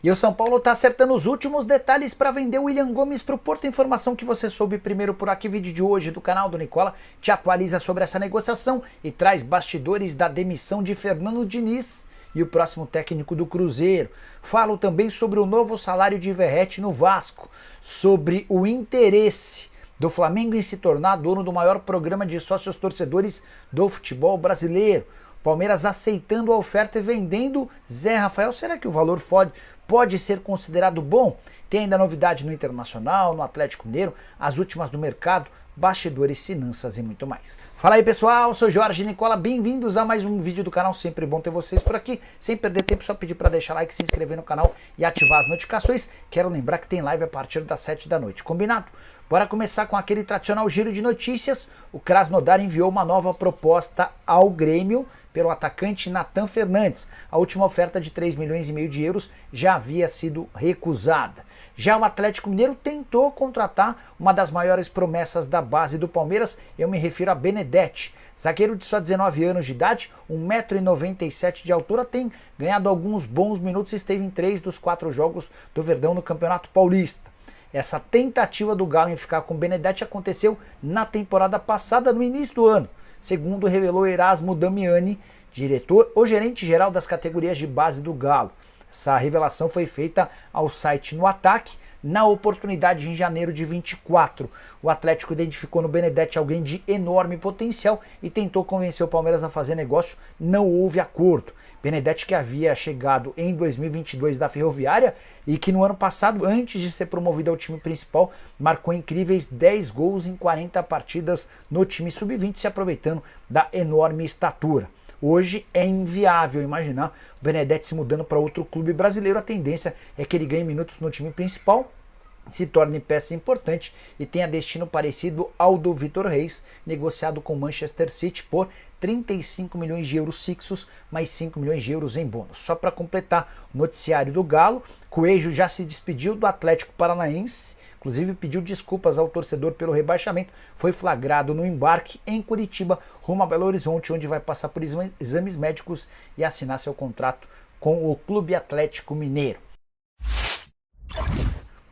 E o São Paulo está acertando os últimos detalhes para vender o William Gomes para o Porto. Informação que você soube primeiro por aqui. Vídeo de hoje do canal do Nicola te atualiza sobre essa negociação e traz bastidores da demissão de Fernando Diniz e o próximo técnico do Cruzeiro. Falo também sobre o novo salário de Verratti no Vasco, sobre o interesse do Flamengo em se tornar dono do maior programa de sócios torcedores do futebol brasileiro. Palmeiras aceitando a oferta e vendendo Zé Rafael. Será que o valor pode ser considerado bom? Tem ainda novidade no Internacional, no Atlético Mineiro, as últimas do mercado, bastidores, finanças e muito mais. Fala aí pessoal, eu sou Jorge Nicola, bem-vindos a mais um vídeo do canal, sempre bom ter vocês por aqui. Sem perder tempo, só pedir para deixar like, se inscrever no canal e ativar as notificações. Quero lembrar que tem live a partir das 7 da noite, combinado? Bora começar com aquele tradicional giro de notícias. O Krasnodar enviou uma nova proposta ao Grêmio pelo atacante Nathan Fernandes. A última oferta de 3,5 milhões de euros já havia sido recusada. Já o Atlético Mineiro tentou contratar uma das maiores promessas da base do Palmeiras, eu me refiro a Benedetti. Zagueiro de só 19 anos de idade, 1,97 m de altura, tem ganhado alguns bons minutos e esteve em 3 dos 4 jogos do Verdão no Campeonato Paulista. Essa tentativa do Galo em ficar com Benedetti aconteceu na temporada passada, no início do ano, segundo revelou Erasmo Damiani, diretor ou gerente-geral das categorias de base do Galo. Essa revelação foi feita ao site No Ataque, na oportunidade em janeiro de 24. O Atlético identificou no Benedetti alguém de enorme potencial e tentou convencer o Palmeiras a fazer negócio, não houve acordo. Benedetti, que havia chegado em 2022 da Ferroviária e que no ano passado, antes de ser promovido ao time principal, marcou incríveis 10 gols em 40 partidas no time sub-20, se aproveitando da enorme estatura. Hoje é inviável imaginar o Benedetti se mudando para outro clube brasileiro. A tendência é que ele ganhe minutos no time principal, se torne peça importante e tenha destino parecido ao do Vitor Reis, negociado com Manchester City por 35 milhões de euros fixos, mais 5 milhões de euros em bônus. Só para completar o noticiário do Galo, Coelho já se despediu do Atlético Paranaense, inclusive pediu desculpas ao torcedor pelo rebaixamento, foi flagrado no embarque em Curitiba, rumo a Belo Horizonte, onde vai passar por exames médicos e assinar seu contrato com o Clube Atlético Mineiro.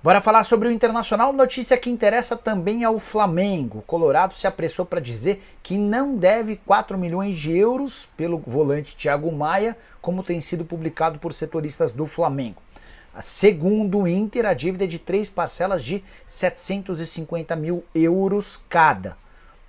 Bora falar sobre o Internacional, notícia que interessa também ao Flamengo. O Colorado se apressou para dizer que não deve 4 milhões de euros pelo volante Thiago Maia, como tem sido publicado por setoristas do Flamengo. Segundo o Inter, a dívida é de 3 parcelas de 750 mil euros cada.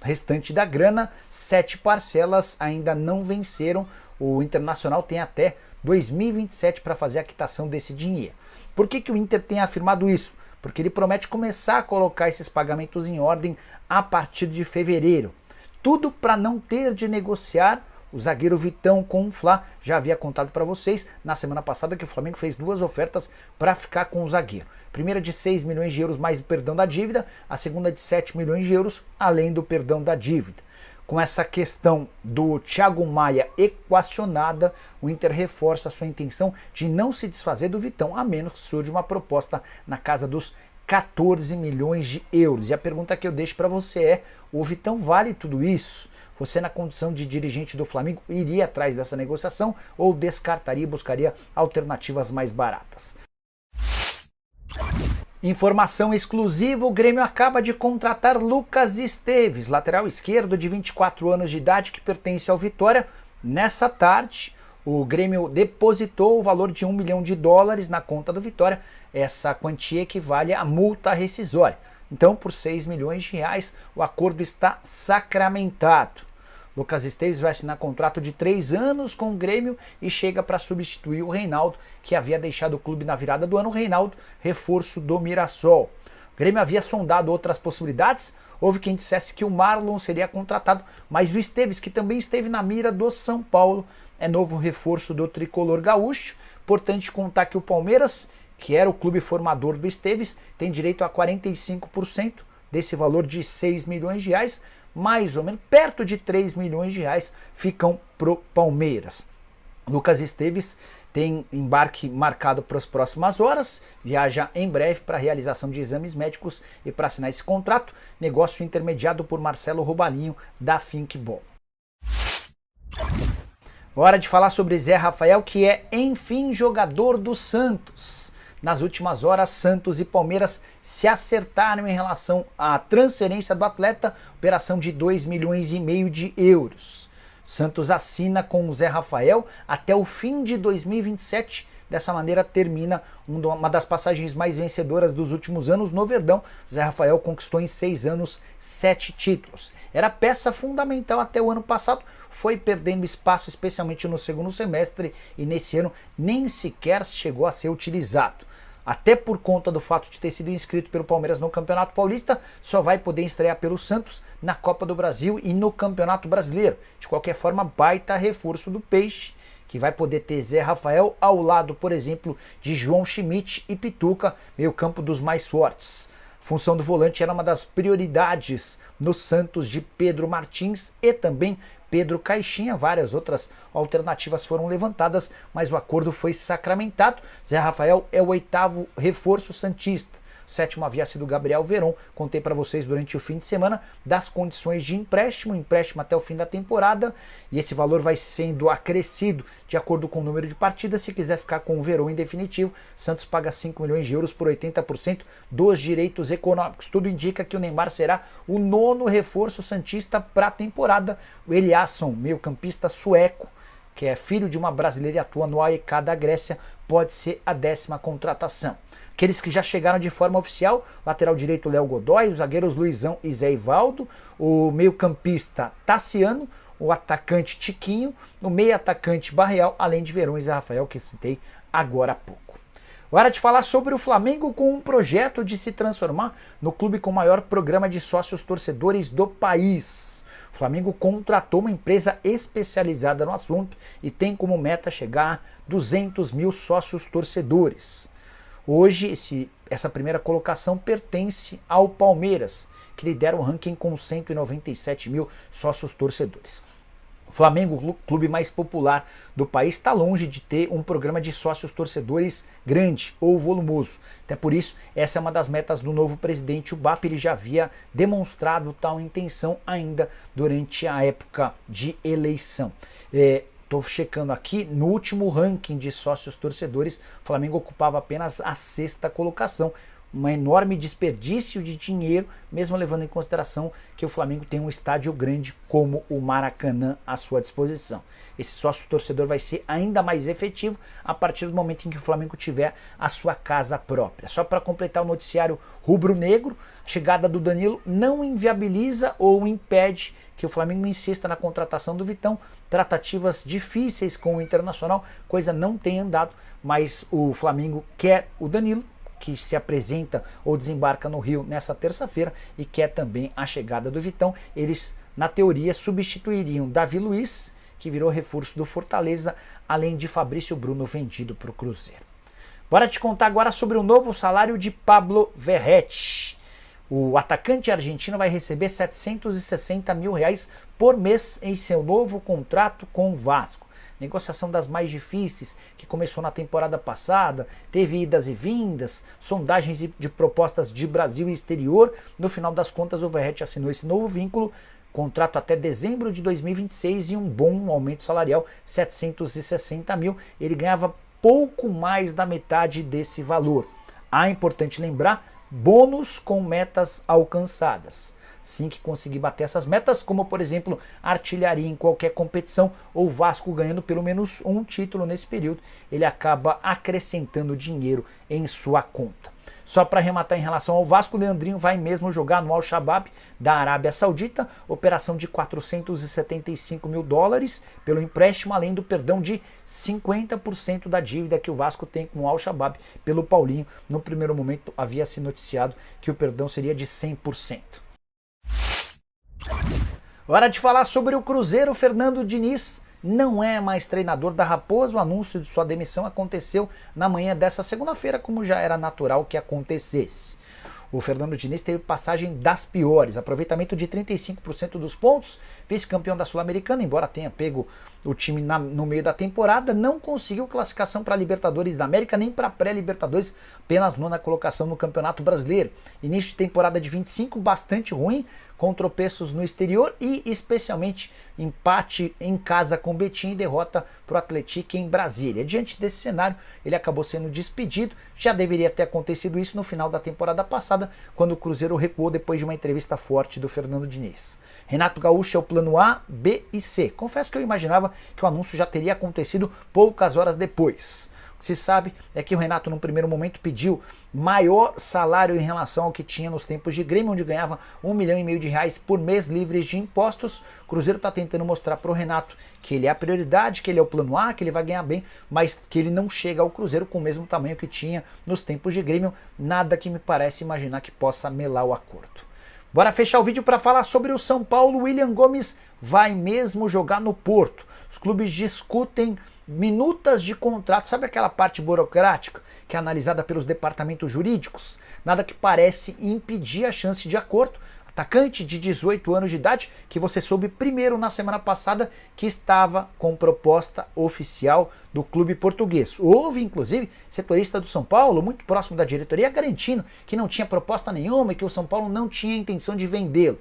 O restante da grana, 7 parcelas ainda não venceram. O Internacional tem até 2027 para fazer a quitação desse dinheiro. Por que o Inter tem afirmado isso? Porque ele promete começar a colocar esses pagamentos em ordem a partir de fevereiro. Tudo para não ter de negociar o zagueiro Vitão com o Fla. Já havia contado para vocês na semana passada que o Flamengo fez 2 ofertas para ficar com o zagueiro. A primeira de 6 milhões de euros mais o perdão da dívida, a segunda de 7 milhões de euros além do perdão da dívida. Com essa questão do Thiago Maia equacionada, o Inter reforça a sua intenção de não se desfazer do Vitão, a menos que surja uma proposta na casa dos 14 milhões de euros. E a pergunta que eu deixo para você é, o Vitão vale tudo isso? Você, na condição de dirigente do Flamengo, iria atrás dessa negociação ou descartaria e buscaria alternativas mais baratas? Informação exclusiva, o Grêmio acaba de contratar Lucas Esteves, lateral esquerdo de 24 anos de idade que pertence ao Vitória. Nessa tarde, o Grêmio depositou o valor de $1 milhão na conta do Vitória. Essa quantia equivale à multa rescisória. Então, por 6 milhões de reais, o acordo está sacramentado. Lucas Esteves vai assinar contrato de 3 anos com o Grêmio e chega para substituir o Reinaldo, que havia deixado o clube na virada do ano. O Reinaldo, reforço do Mirassol. O Grêmio havia sondado outras possibilidades. Houve quem dissesse que o Marlon seria contratado, mas o Esteves, que também esteve na mira do São Paulo, é novo reforço do tricolor gaúcho. Importante contar que o Palmeiras, que era o clube formador do Esteves, tem direito a 45% desse valor de 6 milhões de reais, mais ou menos perto de 3 milhões de reais ficam pro Palmeiras. Lucas Esteves tem embarque marcado para as próximas horas, viaja em breve para a realização de exames médicos e para assinar esse contrato, negócio intermediado por Marcelo Robalinho da Thinkball. Hora de falar sobre Zé Rafael, que é enfim jogador do Santos. nas últimas horas, Santos e Palmeiras se acertaram em relação à transferência do atleta, operação de 2,5 milhões de euros. Santos assina com o Zé Rafael até o fim de 2027. Dessa maneira termina uma das passagens mais vencedoras dos últimos anos no Verdão. Zé Rafael conquistou em 6 anos 7 títulos. Era peça fundamental até o ano passado, foi perdendo espaço especialmente no segundo semestre e nesse ano nem sequer chegou a ser utilizado. Até por conta do fato de ter sido inscrito pelo Palmeiras no Campeonato Paulista, só vai poder estrear pelo Santos na Copa do Brasil e no Campeonato Brasileiro. De qualquer forma, baita reforço do Peixe, que vai poder ter Zé Rafael ao lado, por exemplo, de João Schmidt e Pituca, meio campo dos mais fortes. A função do volante era uma das prioridades no Santos de Pedro Martins e também Pedro Caixinha. Várias outras alternativas foram levantadas, mas o acordo foi sacramentado. Zé Rafael é o 8º reforço santista. O 7º havia sido Gabriel Veron. Contei para vocês durante o fim de semana das condições de empréstimo até o fim da temporada, e esse valor vai sendo acrescido de acordo com o número de partidas. Se quiser ficar com o Veron em definitivo, Santos paga 5 milhões de euros por 80% dos direitos econômicos. Tudo indica que o Neymar será o 9º reforço santista para a temporada. O Eliasson, meio-campista sueco, que é filho de uma brasileira e atua no AEK da Grécia, pode ser a 10ª contratação. Aqueles que já chegaram de forma oficial: lateral direito Léo Godoy, os zagueiros Luizão e Zé Ivaldo, o meio-campista Tassiano, o atacante Tiquinho, o meio-atacante Barreal, além de Verón e Zé Rafael, que citei agora há pouco. Hora de falar sobre o Flamengo, com um projeto de se transformar no clube com o maior programa de sócios torcedores do país. O Flamengo contratou uma empresa especializada no assunto e tem como meta chegar a 200 mil sócios torcedores. Hoje, essa primeira colocação pertence ao Palmeiras, que lidera o ranking com 197 mil sócios torcedores. O Flamengo, o clube mais popular do país, está longe de ter um programa de sócios torcedores grande ou volumoso. Até por isso, essa é uma das metas do novo presidente. O BAP ele já havia demonstrado tal intenção ainda durante a época de eleição. Estou checando aqui, no último ranking de sócios torcedores, o Flamengo ocupava apenas a 6ª colocação. Um enorme desperdício de dinheiro, mesmo levando em consideração que o Flamengo tem um estádio grande como o Maracanã à sua disposição. Esse sócio torcedor vai ser ainda mais efetivo a partir do momento em que o Flamengo tiver a sua casa própria. Só para completar o noticiário rubro-negro, a chegada do Danilo não inviabiliza ou impede que o Flamengo insista na contratação do Vitão. Tratativas difíceis com o Internacional, coisa não tem andado, mas o Flamengo quer o Danilo, que se apresenta ou desembarca no Rio nessa terça-feira, e quer também a chegada do Vitão. Eles, na teoria, substituiriam Davi Luiz, que virou reforço do Fortaleza, além de Fabrício Bruno, vendido para o Cruzeiro. Bora te contar agora sobre o novo salário de Pablo Verratti. O atacante argentino vai receber 760 mil reais por mês em seu novo contrato com o Vasco. Negociação das mais difíceis, que começou na temporada passada, teve idas e vindas, sondagens de propostas de Brasil e exterior. No final das contas, o Verratti assinou esse novo vínculo, contrato até dezembro de 2026 e um bom aumento salarial, 760 mil. Ele ganhava pouco mais da metade desse valor. É importante lembrar, bônus com metas alcançadas. Assim que conseguir bater essas metas, como por exemplo artilharia em qualquer competição, ou Vasco ganhando pelo menos um título nesse período, ele acaba acrescentando dinheiro em sua conta. Só para arrematar em relação ao Vasco, o Leandrinho vai mesmo jogar no Al-Shabaab da Arábia Saudita, operação de 475 mil dólares pelo empréstimo, além do perdão de 50% da dívida que o Vasco tem com o Al-Shabaab pelo Paulinho. No primeiro momento havia se noticiado que o perdão seria de 100%. Hora de falar sobre o Cruzeiro. Fernando Diniz não é mais treinador da Raposa. O anúncio de sua demissão aconteceu na manhã dessa segunda-feira, como já era natural que acontecesse. O Fernando Diniz teve passagem das piores, aproveitamento de 35% dos pontos, vice-campeão da Sul-Americana, embora tenha pego o time no meio da temporada, não conseguiu classificação para a Libertadores da América, nem para a pré-Libertadores, apenas nona colocação no Campeonato Brasileiro. Início de temporada de 25, bastante ruim, com tropeços no exterior e especialmente empate em casa com o Betim e derrota para o Atlético em Brasília. Diante desse cenário, ele acabou sendo despedido. Já deveria ter acontecido isso no final da temporada passada, quando o Cruzeiro recuou depois de uma entrevista forte do Fernando Diniz. Renato Gaúcho é o plano A, B e C. Confesso que eu imaginava que o anúncio já teria acontecido poucas horas depois. O que se sabe é que o Renato, num primeiro momento, pediu maior salário em relação ao que tinha nos tempos de Grêmio, onde ganhava R$1,5 milhão por mês livres de impostos. O Cruzeiro está tentando mostrar para o Renato que ele é a prioridade, que ele é o plano A, que ele vai ganhar bem, mas que ele não chega ao Cruzeiro com o mesmo tamanho que tinha nos tempos de Grêmio. Nada que me parece imaginar que possa melar o acordo. Bora fechar o vídeo para falar sobre o São Paulo. William Gomes vai mesmo jogar no Porto. Os clubes discutem minutas de contrato, sabe aquela parte burocrática que é analisada pelos departamentos jurídicos? Nada que parece impedir a chance de acordo. Atacante de 18 anos de idade, que você soube primeiro na semana passada que estava com proposta oficial do clube português. Houve, inclusive, setorista do São Paulo, muito próximo da diretoria, garantindo que não tinha proposta nenhuma e que o São Paulo não tinha intenção de vendê-lo.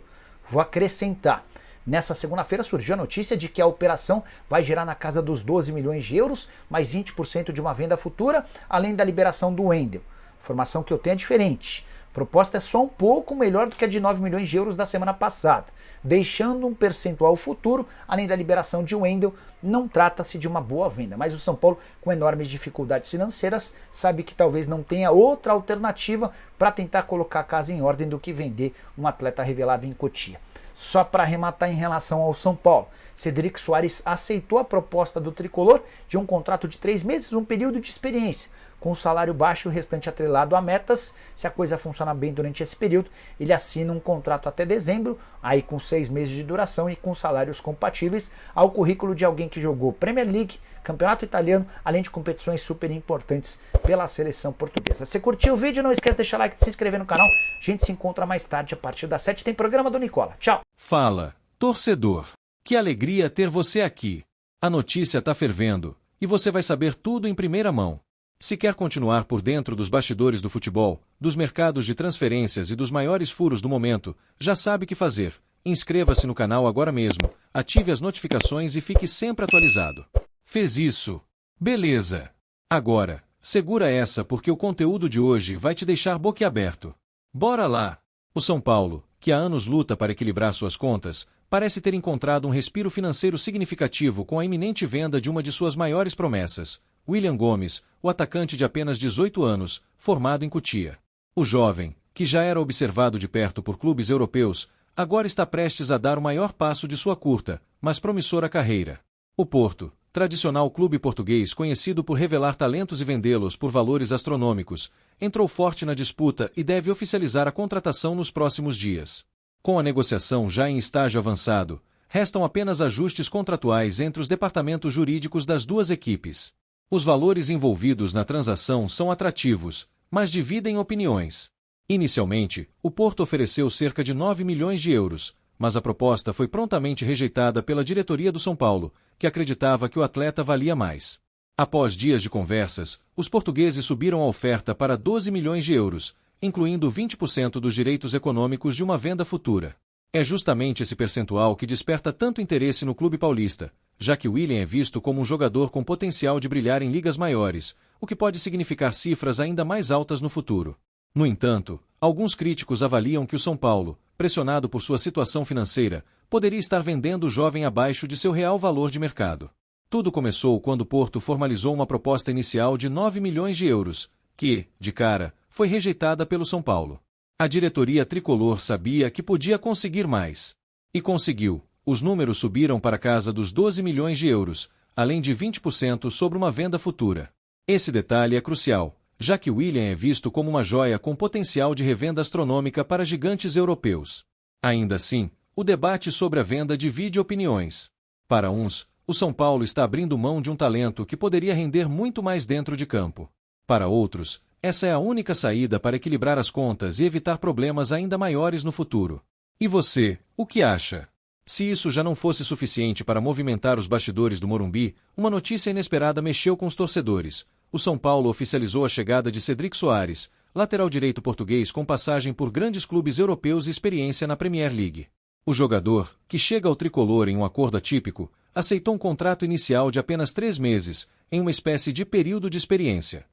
Vou acrescentar. Nessa segunda-feira surgiu a notícia de que a operação vai gerar na casa dos 12 milhões de euros, mais 20% de uma venda futura, além da liberação do Wendel. Informação que eu tenho é diferente. A proposta é só um pouco melhor do que a de 9 milhões de euros da semana passada. Deixando um percentual futuro, além da liberação de Wendel, não trata-se de uma boa venda. Mas o São Paulo, com enormes dificuldades financeiras, sabe que talvez não tenha outra alternativa para tentar colocar a casa em ordem do que vender um atleta revelado em Cotia. Só para arrematar em relação ao São Paulo, Cedric Soares aceitou a proposta do tricolor de um contrato de 3 meses, um período de experiência, com um salário baixo e o restante atrelado a metas. Se a coisa funcionar bem durante esse período, ele assina um contrato até dezembro, aí com 6 meses de duração e com salários compatíveis ao currículo de alguém que jogou Premier League, Campeonato Italiano, além de competições super importantes pela seleção portuguesa. Se curtiu o vídeo, não esquece de deixar like e se inscrever no canal. A gente se encontra mais tarde, a partir das 7 tem programa do Nicola. Tchau! Fala, torcedor! Que alegria ter você aqui! A notícia tá fervendo, e você vai saber tudo em primeira mão. Se quer continuar por dentro dos bastidores do futebol, dos mercados de transferências e dos maiores furos do momento, já sabe o que fazer. Inscreva-se no canal agora mesmo, ative as notificações e fique sempre atualizado. Fez isso? Beleza! Agora, segura essa porque o conteúdo de hoje vai te deixar boquiaberto. Bora lá! O São Paulo, que há anos luta para equilibrar suas contas, parece ter encontrado um respiro financeiro significativo com a iminente venda de uma de suas maiores promessas, William Gomes, o atacante de apenas 18 anos, formado em Cotia. O jovem, que já era observado de perto por clubes europeus, agora está prestes a dar o maior passo de sua curta, mas promissora carreira. O Porto, tradicional clube português conhecido por revelar talentos e vendê-los por valores astronômicos, entrou forte na disputa e deve oficializar a contratação nos próximos dias. Com a negociação já em estágio avançado, restam apenas ajustes contratuais entre os departamentos jurídicos das duas equipes. Os valores envolvidos na transação são atrativos, mas dividem opiniões. Inicialmente, o Porto ofereceu cerca de 9 milhões de euros, mas a proposta foi prontamente rejeitada pela diretoria do São Paulo, que acreditava que o atleta valia mais. Após dias de conversas, os portugueses subiram a oferta para 12 milhões de euros, incluindo 20% dos direitos econômicos de uma venda futura. É justamente esse percentual que desperta tanto interesse no clube paulista, já que William é visto como um jogador com potencial de brilhar em ligas maiores, o que pode significar cifras ainda mais altas no futuro. No entanto, alguns críticos avaliam que o São Paulo, pressionado por sua situação financeira, poderia estar vendendo o jovem abaixo de seu real valor de mercado. Tudo começou quando o Porto formalizou uma proposta inicial de 9 milhões de euros, que, de cara, foi rejeitada pelo São Paulo. A diretoria tricolor sabia que podia conseguir mais. E conseguiu. Os números subiram para casa dos 12 milhões de euros, além de 20% sobre uma venda futura. Esse detalhe é crucial, já que William é visto como uma joia com potencial de revenda astronômica para gigantes europeus. Ainda assim, o debate sobre a venda divide opiniões. Para uns, o São Paulo está abrindo mão de um talento que poderia render muito mais dentro de campo. Para outros, essa é a única saída para equilibrar as contas e evitar problemas ainda maiores no futuro. E você, o que acha? Se isso já não fosse suficiente para movimentar os bastidores do Morumbi, uma notícia inesperada mexeu com os torcedores. O São Paulo oficializou a chegada de Cédric Soares, lateral direito português com passagem por grandes clubes europeus e experiência na Premier League. O jogador, que chega ao tricolor em um acordo atípico, aceitou um contrato inicial de apenas 3 meses, em uma espécie de período de experiência.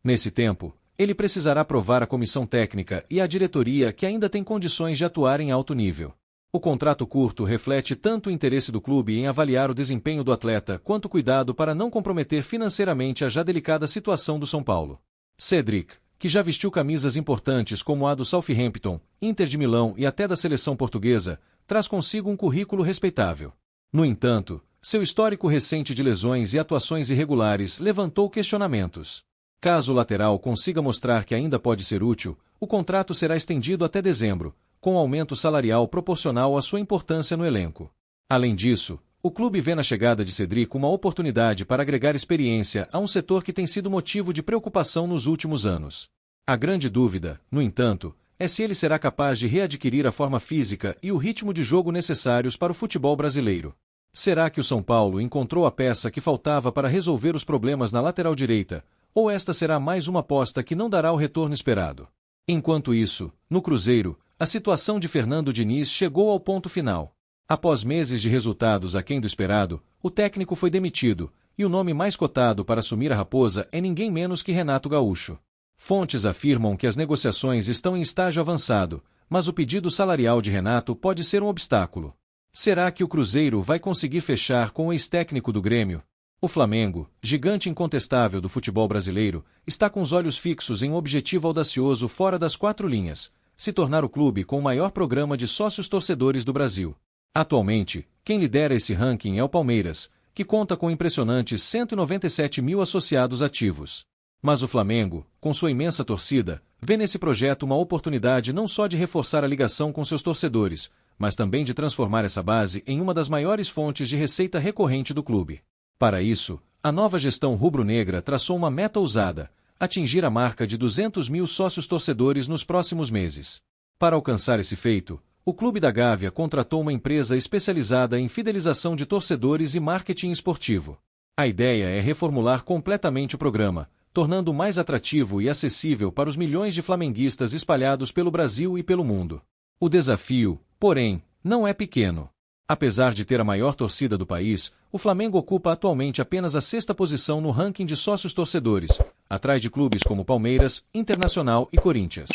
Nesse tempo, ele precisará provar à comissão técnica e à diretoria que ainda tem condições de atuar em alto nível. O contrato curto reflete tanto o interesse do clube em avaliar o desempenho do atleta quanto o cuidado para não comprometer financeiramente a já delicada situação do São Paulo. Cédric, que já vestiu camisas importantes como a do Southampton, Inter de Milão e até da seleção portuguesa, traz consigo um currículo respeitável. No entanto, seu histórico recente de lesões e atuações irregulares levantou questionamentos. Caso o lateral consiga mostrar que ainda pode ser útil, o contrato será estendido até dezembro, com aumento salarial proporcional à sua importância no elenco. Além disso, o clube vê na chegada de Cédric uma oportunidade para agregar experiência a um setor que tem sido motivo de preocupação nos últimos anos. A grande dúvida, no entanto, é se ele será capaz de readquirir a forma física e o ritmo de jogo necessários para o futebol brasileiro. Será que o São Paulo encontrou a peça que faltava para resolver os problemas na lateral direita, ou esta será mais uma aposta que não dará o retorno esperado? Enquanto isso, no Cruzeiro, a situação de Fernando Diniz chegou ao ponto final. Após meses de resultados aquém do esperado, o técnico foi demitido, e o nome mais cotado para assumir a Raposa é ninguém menos que Renato Gaúcho. Fontes afirmam que as negociações estão em estágio avançado, mas o pedido salarial de Renato pode ser um obstáculo. Será que o Cruzeiro vai conseguir fechar com o ex-técnico do Grêmio? O Flamengo, gigante incontestável do futebol brasileiro, está com os olhos fixos em um objetivo audacioso fora das 4 linhas: se tornar o clube com o maior programa de sócios torcedores do Brasil. Atualmente, quem lidera esse ranking é o Palmeiras, que conta com impressionantes 197 mil associados ativos. Mas o Flamengo, com sua imensa torcida, vê nesse projeto uma oportunidade não só de reforçar a ligação com seus torcedores, mas também de transformar essa base em uma das maiores fontes de receita recorrente do clube. Para isso, a nova gestão rubro-negra traçou uma meta ousada: atingir a marca de 200 mil sócios torcedores nos próximos meses. Para alcançar esse feito, o Clube da Gávea contratou uma empresa especializada em fidelização de torcedores e marketing esportivo. A ideia é reformular completamente o programa, tornando-o mais atrativo e acessível para os milhões de flamenguistas espalhados pelo Brasil e pelo mundo. O desafio, porém, não é pequeno. Apesar de ter a maior torcida do país, o Flamengo ocupa atualmente apenas a 6ª posição no ranking de sócios torcedores, atrás de clubes como Palmeiras, Internacional e Corinthians.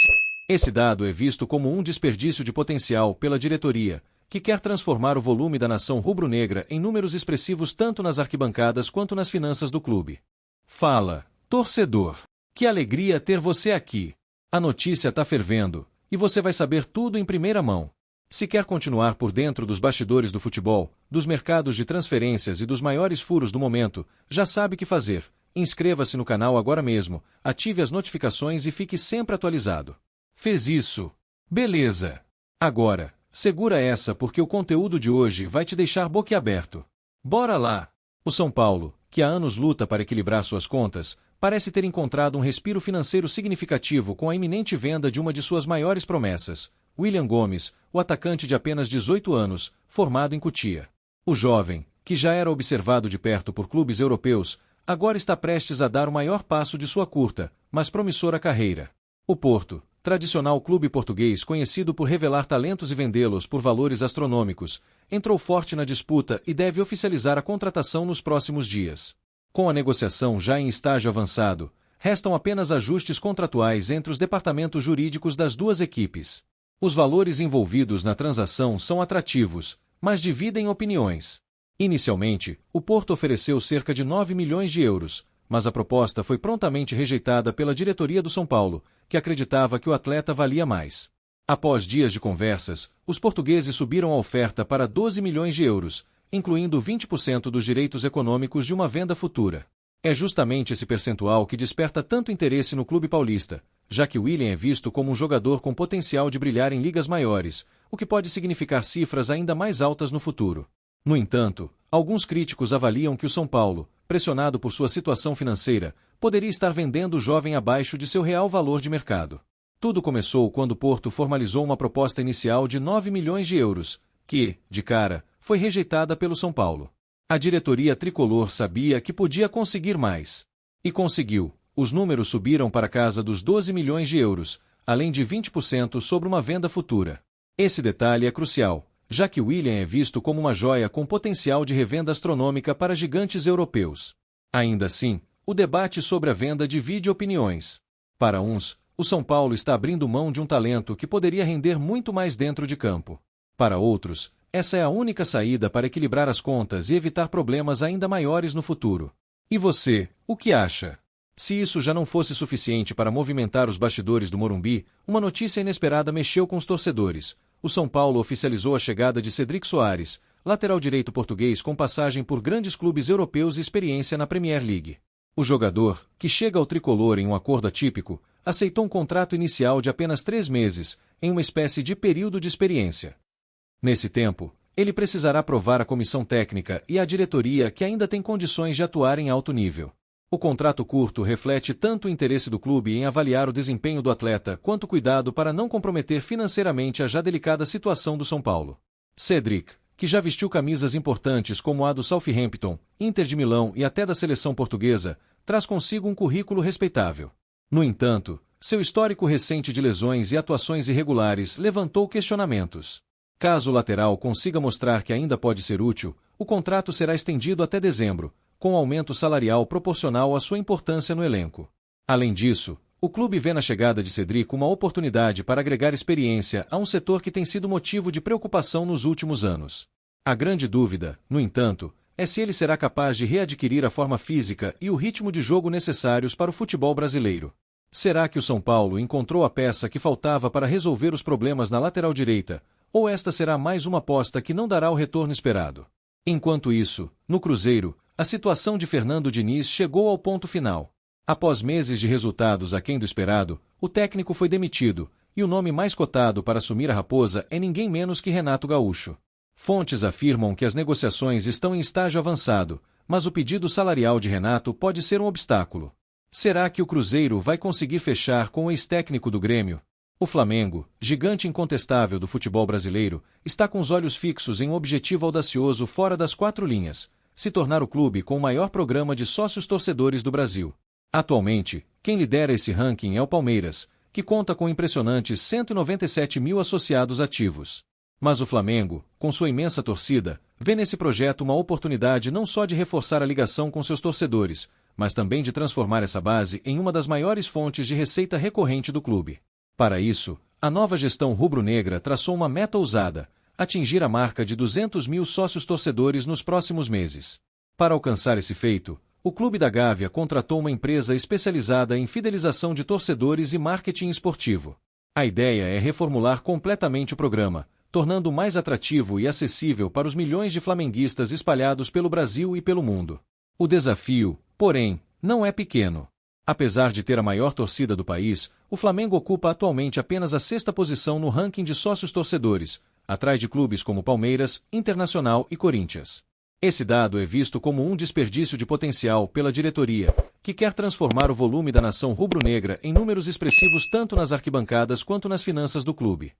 Esse dado é visto como um desperdício de potencial pela diretoria, que quer transformar o volume da nação rubro-negra em números expressivos tanto nas arquibancadas quanto nas finanças do clube. Fala, torcedor! Que alegria ter você aqui! A notícia tá fervendo, e você vai saber tudo em primeira mão. Se quer continuar por dentro dos bastidores do futebol, dos mercados de transferências e dos maiores furos do momento, já sabe o que fazer. Inscreva-se no canal agora mesmo, ative as notificações e fique sempre atualizado. Fez isso? Beleza! Agora, segura essa porque o conteúdo de hoje vai te deixar boquiaberto. Bora lá! O São Paulo, que há anos luta para equilibrar suas contas, parece ter encontrado um respiro financeiro significativo com a iminente venda de uma de suas maiores promessas, William Gomes, o atacante de apenas 18 anos, formado em Cotia. O jovem, que já era observado de perto por clubes europeus, agora está prestes a dar o maior passo de sua curta, mas promissora carreira. O Porto, tradicional clube português conhecido por revelar talentos e vendê-los por valores astronômicos, entrou forte na disputa e deve oficializar a contratação nos próximos dias. Com a negociação já em estágio avançado, restam apenas ajustes contratuais entre os departamentos jurídicos das duas equipes. Os valores envolvidos na transação são atrativos, mas dividem opiniões. Inicialmente, o Porto ofereceu cerca de 9 milhões de euros, mas a proposta foi prontamente rejeitada pela diretoria do São Paulo, que acreditava que o atleta valia mais. Após dias de conversas, os portugueses subiram a oferta para 12 milhões de euros, incluindo 20% dos direitos econômicos de uma venda futura. É justamente esse percentual que desperta tanto interesse no clube paulista, já que William é visto como um jogador com potencial de brilhar em ligas maiores, o que pode significar cifras ainda mais altas no futuro. No entanto, alguns críticos avaliam que o São Paulo, pressionado por sua situação financeira, poderia estar vendendo o jovem abaixo de seu real valor de mercado. Tudo começou quando o Porto formalizou uma proposta inicial de 9 milhões de euros, que, de cara, foi rejeitada pelo São Paulo. A diretoria tricolor sabia que podia conseguir mais. E conseguiu. Os números subiram para casa dos 12 milhões de euros, além de 20% sobre uma venda futura. Esse detalhe é crucial, já que Willian é visto como uma joia com potencial de revenda astronômica para gigantes europeus. Ainda assim, o debate sobre a venda divide opiniões. Para uns, o São Paulo está abrindo mão de um talento que poderia render muito mais dentro de campo. Para outros, essa é a única saída para equilibrar as contas e evitar problemas ainda maiores no futuro. E você, o que acha? Se isso já não fosse suficiente para movimentar os bastidores do Morumbi, uma notícia inesperada mexeu com os torcedores. O São Paulo oficializou a chegada de Cédric Soares, lateral direito português com passagem por grandes clubes europeus e experiência na Premier League. O jogador, que chega ao tricolor em um acordo atípico, aceitou um contrato inicial de apenas 3 meses, em uma espécie de período de experiência. Nesse tempo, ele precisará provar à comissão técnica e à diretoria que ainda tem condições de atuar em alto nível. O contrato curto reflete tanto o interesse do clube em avaliar o desempenho do atleta quanto o cuidado para não comprometer financeiramente a já delicada situação do São Paulo. Cédric, que já vestiu camisas importantes como a do Southampton, Inter de Milão e até da seleção portuguesa, traz consigo um currículo respeitável. No entanto, seu histórico recente de lesões e atuações irregulares levantou questionamentos. Caso o lateral consiga mostrar que ainda pode ser útil, o contrato será estendido até dezembro, com aumento salarial proporcional à sua importância no elenco. Além disso, o clube vê na chegada de Cédric uma oportunidade para agregar experiência a um setor que tem sido motivo de preocupação nos últimos anos. A grande dúvida, no entanto, é se ele será capaz de readquirir a forma física e o ritmo de jogo necessários para o futebol brasileiro. Será que o São Paulo encontrou a peça que faltava para resolver os problemas na lateral direita, ou esta será mais uma aposta que não dará o retorno esperado? Enquanto isso, no Cruzeiro, a situação de Fernando Diniz chegou ao ponto final. Após meses de resultados aquém do esperado, o técnico foi demitido, e o nome mais cotado para assumir a raposa é ninguém menos que Renato Gaúcho. Fontes afirmam que as negociações estão em estágio avançado, mas o pedido salarial de Renato pode ser um obstáculo. Será que o Cruzeiro vai conseguir fechar com o ex-técnico do Grêmio? O Flamengo, gigante incontestável do futebol brasileiro, está com os olhos fixos em um objetivo audacioso fora das 4 linhas: se tornar o clube com o maior programa de sócios-torcedores do Brasil. Atualmente, quem lidera esse ranking é o Palmeiras, que conta com impressionantes 197 mil associados ativos. Mas o Flamengo, com sua imensa torcida, vê nesse projeto uma oportunidade não só de reforçar a ligação com seus torcedores, mas também de transformar essa base em uma das maiores fontes de receita recorrente do clube. Para isso, a nova gestão rubro-negra traçou uma meta ousada: atingir a marca de 200 mil sócios-torcedores nos próximos meses. Para alcançar esse feito, o Clube da Gávea contratou uma empresa especializada em fidelização de torcedores e marketing esportivo. A ideia é reformular completamente o programa, tornando-o mais atrativo e acessível para os milhões de flamenguistas espalhados pelo Brasil e pelo mundo. O desafio, porém, não é pequeno. Apesar de ter a maior torcida do país, o Flamengo ocupa atualmente apenas a 6ª posição no ranking de sócios-torcedores, atrás de clubes como Palmeiras, Internacional e Corinthians. Esse dado é visto como um desperdício de potencial pela diretoria, que quer transformar o volume da nação rubro-negra em números expressivos tanto nas arquibancadas quanto nas finanças do clube.